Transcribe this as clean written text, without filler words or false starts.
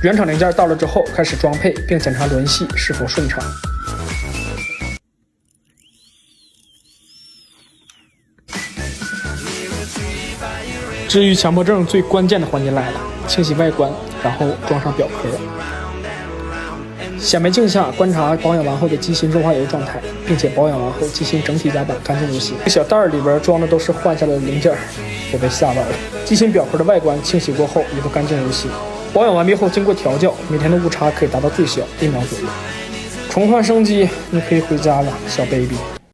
原厂零件到了之后，开始装配并检查轮系是否顺畅。至于强迫症最关键的环节来了，清洗外观，然后装上表壳。显微镜下观察保养完后的机芯润滑油状态，并且保养完后机芯整体夹板干净无瑕。小袋里边装的都是换下来的零件，我被吓到了。机芯表壳的外观清洗过后也都干净如新。保养完毕后经过调教，每天的误差可以达到最小1秒左右。重焕生机，你可以回家了，小 baby。